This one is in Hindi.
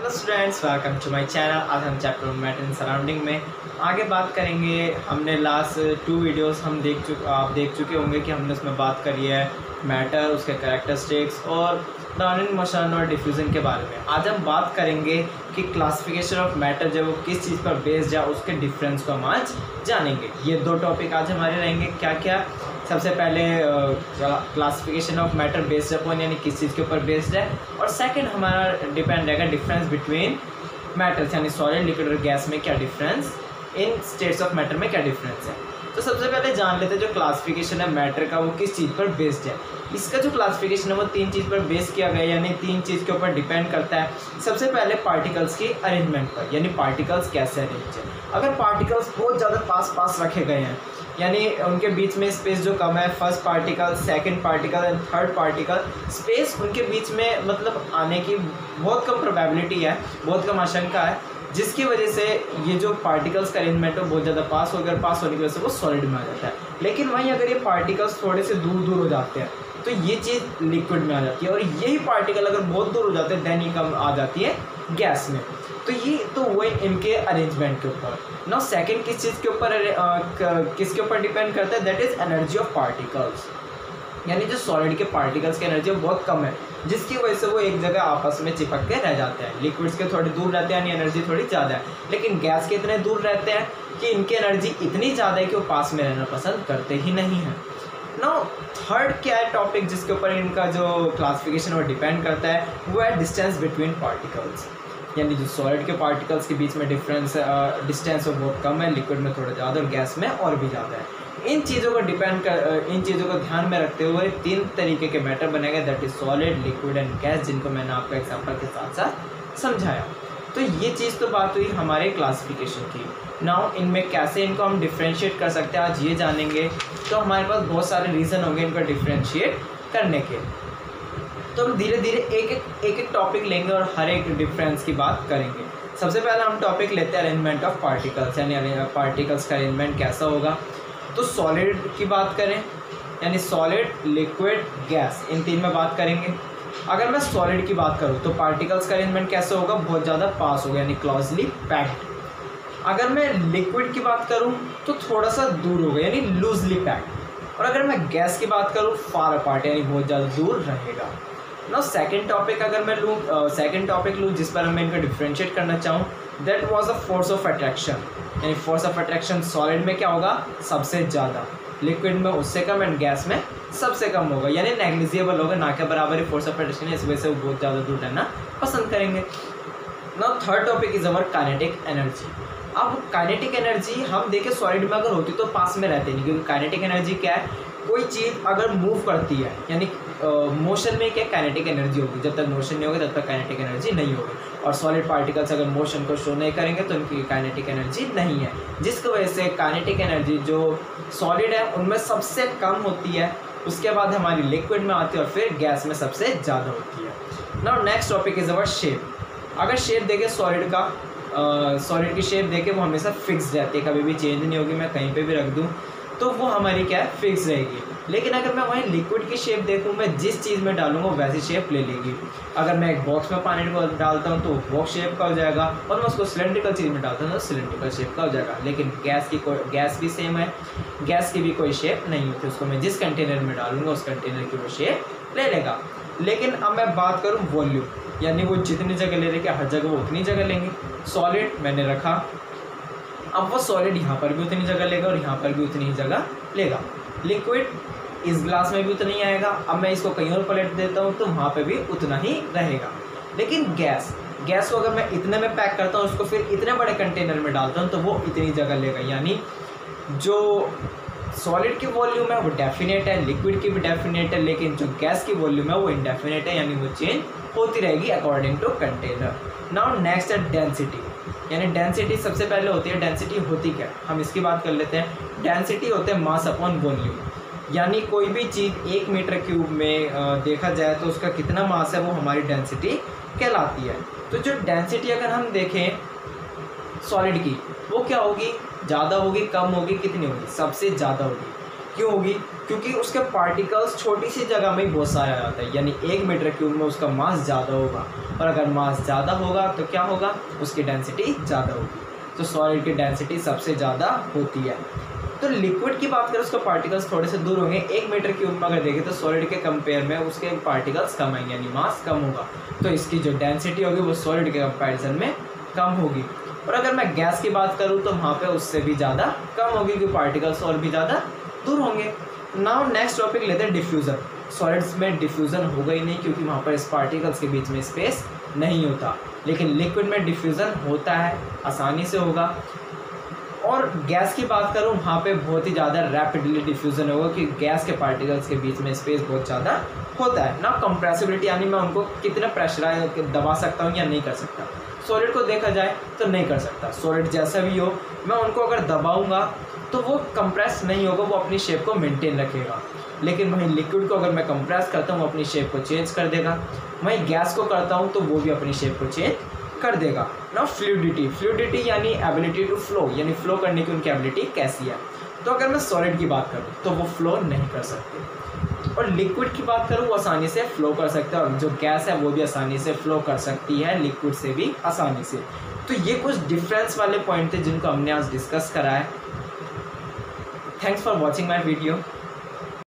Hello students, welcome to my channel. आज हम चैप्टर मैटर एंड सराउंडिंग में आगे बात करेंगे। हमने लास्ट 2 वीडियोस आप देख चुके होंगे कि हमने उसमें बात करी है मैटर, उसके कैरेक्टरिस्टिक्स और डाउनलाइन मोशन और डिफ्यूज़न के बारे में। आज हम बात करेंगे कि क्लासिफिकेशन ऑफ मैटर जब वो किस चीज़ पर बेस्ड है, उसके डिफरेंस को हम आज जानेंगे। ये 2 टॉपिक आज हमारे रहेंगे। क्या क्या? सबसे पहले classification of matter based upon, यानी किस चीज़ के ऊपर बेस्ड है, और सेकंड हमारा डिपेंड रहेगा डिफरेंस बिटवीन मैटर्स, यानी सॉलिड, लिक्विड और गैस में क्या difference, in states of matter में क्या डिफरेंस है। तो सबसे पहले जान लेते हैं जो क्लासिफिकेशन है मैटर का वो किस चीज़ पर बेस्ड है। इसका जो क्लासिफिकेशन है वो 3 चीज़ पर बेस किया गया है, यानी 3 चीज़ के ऊपर डिपेंड करता है। सबसे पहले पार्टिकल्स की अरेंजमेंट पर, यानी पार्टिकल्स कैसे अरेंज है। अगर पार्टिकल्स बहुत ज़्यादा पास रखे गए हैं, यानी उनके बीच में स्पेस जो कम है, first particle, second particle and third particle, space उनके बीच में मतलब आने की बहुत कम प्रोबेबिलिटी है, बहुत कम आशंका है, जिसकी वजह से ये जो पार्टिकल्स का अरेंजमेंट है बहुत ज़्यादा पास हो गया, और पास होने की वजह से वो सॉलिड में आ जाता है। लेकिन वहीं अगर ये पार्टिकल्स थोड़े से दूर हो जाते हैं तो ये चीज़ लिक्विड में आ जाती है, और यही पार्टिकल अगर बहुत दूर हो जाते हैं देन ये कम आ जाती है गैस में। तो ये तो वही इनके अरेंजमेंट के ऊपर। नाउ सेकंड किस चीज़ के ऊपर किसके ऊपर डिपेंड करता है, that is energy of particles, यानी जो सॉलिड के पार्टिकल्स की एनर्जी बहुत कम है, जिसकी वजह से वो एक जगह आपस में चिपक के रह जाते हैं। लिक्विड्स के थोड़े दूर रहते हैं, यानी एनर्जी थोड़ी ज़्यादा है, लेकिन गैस के इतने दूर रहते हैं कि इनकी एनर्जी इतनी ज़्यादा है कि वो पास में रहना पसंद करते ही नहीं हैं। नाउ थर्ड क्या है टॉपिक जिसके ऊपर इनका जो क्लासिफिकेशन वो डिपेंड करता है, वो है डिस्टेंस बिटवीन पार्टिकल्स, यानी जो सॉलिड के पार्टिकल्स के बीच में डिस्टेंस वो बहुत कम है, लिक्विड में थोड़ा ज़्यादा और गैस में और भी ज़्यादा है। इन चीज़ों को ध्यान में रखते हुए 3 तरीके के मैटर बने गए, that is solid, liquid and gas, जिनको मैंने आपको एग्जांपल के साथ साथ समझाया। तो ये चीज़ तो बात हुई हमारे क्लासिफिकेशन की। नाउ इनमें कैसे इनको हम डिफ्रेंशिएट कर सकते हैं आज ये जानेंगे। तो हमारे पास बहुत सारे रीज़न होंगे इनको डिफ्रेंशिएट करने के। तो हम धीरे धीरे एक टॉपिक लेंगे और हर एक डिफरेंस की बात करेंगे। सबसे पहले हम टॉपिक लेते हैं अरेंजमेंट ऑफ पार्टिकल्स, यानी पार्टिकल्स का अरेंजमेंट कैसा होगा। तो सॉलिड की बात करें, यानी सॉलिड, लिक्विड, गैस, इन 3 में बात करेंगे। अगर मैं सॉलिड की बात करूँ तो पार्टिकल्स का अरेंजमेंट कैसे होगा, बहुत ज़्यादा पास होगा, यानी क्लोजली पैक्ड। अगर मैं लिक्विड की बात करूँ तो थोड़ा सा दूर होगा, यानी लूजली पैक्ड। और अगर मैं गैस की बात करूँ, फार अपार्ट, यानी बहुत ज़्यादा दूर रहेगा। नाउ सेकंड टॉपिक अगर मैं लूँ जिस पर मैं इनको डिफ्रेंशिएट करना चाहूँ, that was the force of attraction, यानी फोर्स ऑफ अट्रैक्शन सॉलिड में क्या होगा, सबसे ज़्यादा, लिक्विड में उससे कम एंड गैस में सबसे कम होगा, यानी नेग्लिजिबल होगा, ना के बराबर ही फोर्स ऑफ अट्रैक्शन है, इस वजह से वो बहुत ज़्यादा दूर रहना पसंद करेंगे। Now third topic is our kinetic energy. अब काइनेटिक एनर्जी हम देखें सॉलिड में अगर होती तो पास में रहते नहीं, क्योंकि काइनेटिक एनर्जी क्या है, कोई चीज़ अगर मूव करती है, यानी मोशन में क्या काइनेटिक एनर्जी होगी, जब तक मोशन नहीं होगा तब तक काइनेटिक एनर्जी नहीं होगी। और सॉलिड पार्टिकल्स अगर मोशन को शो नहीं करेंगे तो उनकी काइनेटिक एनर्जी नहीं है, जिसकी वजह से काइनेटिक एनर्जी जो सॉलिड है उनमें सबसे कम होती है, उसके बाद हमारी लिक्विड में आती है और फिर गैस में सबसे ज़्यादा होती है। Now next topic is our shape. अगर शेप देखें सॉलिड का, सॉलिड की शेप देखें वो हमेशा फिक्स रहती है, कभी भी चेंज नहीं होगी, मैं कहीं पे भी रख दूँ तो वो हमारी क्या है, फिक्स रहेगी। लेकिन अगर मैं वहीं लिक्विड की शेप देखूँ, मैं जिस चीज़ में डालूंगा वैसी शेप ले लेगी। अगर मैं एक बॉक्स में पानी को डालता हूँ तो बॉक्स शेप का हो जाएगा, और मैं उसको सिलेंड्रिकल चीज़ में डालता हूँ तो सिलेंड्रिकल शेप का हो जाएगा। लेकिन गैस भी सेम है, गैस की भी कोई शेप नहीं होती, उसको मैं जिस कंटेनर में डालूंगा उस कंटेनर की वो शेप ले लेगा। लेकिन अब मैं बात करूँ वॉल्यूम, यानी वो जितनी जगह ले रहे हर जगह वो उतनी जगह लेंगे। सॉलिड मैंने रखा, अब वो सॉलिड यहाँ पर भी उतनी जगह लेगा और यहाँ पर भी उतनी ही जगह लेगा। लिक्विड इस ग्लास में भी उतना ही आएगा, अब मैं इसको कहीं और पलट देता हूँ तो वहाँ पे भी उतना ही रहेगा। लेकिन गैस को अगर मैं इतने में पैक करता हूँ, उसको फिर इतने बड़े कंटेनर में डालता हूँ तो वो इतनी जगह लेगा। यानी जो सॉलिड की वॉल्यूम है वो डेफिनेट है, लिक्विड की भी डेफिनेट है, लेकिन जो गैस की वॉल्यूम है वो इनडेफिनेट है, यानी वो चेंज होती रहेगी according to container. Now next है डेंसिटी, यानी डेंसिटी सबसे पहले होती है। डेंसिटी होती क्या, हम इसकी बात कर लेते हैं। डेंसिटी होते हैं मास अपॉन वॉल्यूम, यानी कोई भी चीज़ 1 मीटर क्यूब में देखा जाए तो उसका कितना मास है वो हमारी डेंसिटी कहलाती है। तो जो डेंसिटी अगर हम देखें सॉलिड की, वो क्या होगी, ज़्यादा होगी, कम होगी, कितनी होगी, सबसे ज़्यादा होगी, क्यों होगी? क्योंकि उसके पार्टिकल्स छोटी सी जगह में ही बहुत सारे आ जाता है, यानी 1 मीटर क्यूब में उसका मास ज़्यादा होगा, और अगर मास ज़्यादा होगा तो क्या होगा? उसकी डेंसिटी ज़्यादा होगी। तो सॉलिड की डेंसिटी सबसे ज़्यादा होती है। तो लिक्विड की बात करें, उसके पार्टिकल्स थोड़े से दूर होंगे। 1 मीटर क्यूब में अगर देखें तो सॉलिड के कंपेयर में उसके पार्टिकल्स कम आएंगे, यानी मास कम होगा, तो इसकी जो डेंसिटी होगी वो सॉलिड के कंपैरिजन में कम होगी। और अगर मैं गैस की बात करूँ तो वहाँ पे उससे भी ज़्यादा कम होगी, क्योंकि पार्टिकल्स और भी ज़्यादा दूर होंगे। नाउ नेक्स्ट टॉपिक लेते हैं डिफ्यूज़न। सॉलिड्स में डिफ्यूज़न होगा ही नहीं, क्योंकि वहाँ पर इस पार्टिकल्स के बीच में स्पेस नहीं होता, लेकिन लिक्विड में डिफ्यूज़न होता है, आसानी से होगा। और गैस की बात करूँ, वहाँ पे बहुत ही ज़्यादा रैपिडली डिफ्यूज़न होगा, कि गैस के पार्टिकल्स के बीच में स्पेस बहुत ज़्यादा होता है ना। कंप्रेसिबिलिटी, यानी मैं उनको कितना प्रेशराइज दबा सकता हूँ या नहीं कर सकता। सॉलिड को देखा जाए तो नहीं कर सकता। सॉलिड जैसा भी हो, मैं उनको अगर दबाऊंगा तो वो कंप्रेस नहीं होगा, वो अपनी शेप को मेंटेन रखेगा। लेकिन वहीं लिक्विड को अगर मैं कंप्रेस करता हूँ, वो अपनी शेप को चेंज कर देगा। वहीं गैस को करता हूँ तो वो भी अपनी शेप को चेंज कर देगा ना। फ्लूइडिटी यानी एबिलिटी टू फ्लो, यानी फ्लो करने की उनकी एबिलिटी कैसी है। तो अगर मैं सॉलिड की बात करूँ तो वो फ्लो नहीं कर सकते, और लिक्विड की बात करूँ वो आसानी से फ्लो कर सकते हैं, और जो गैस है वो भी आसानी से फ्लो कर सकती है, लिक्विड से भी आसानी से। तो ये कुछ डिफरेंस वाले पॉइंट थे जिनको हमने आज डिस्कस करा है। Thanks for watching my video.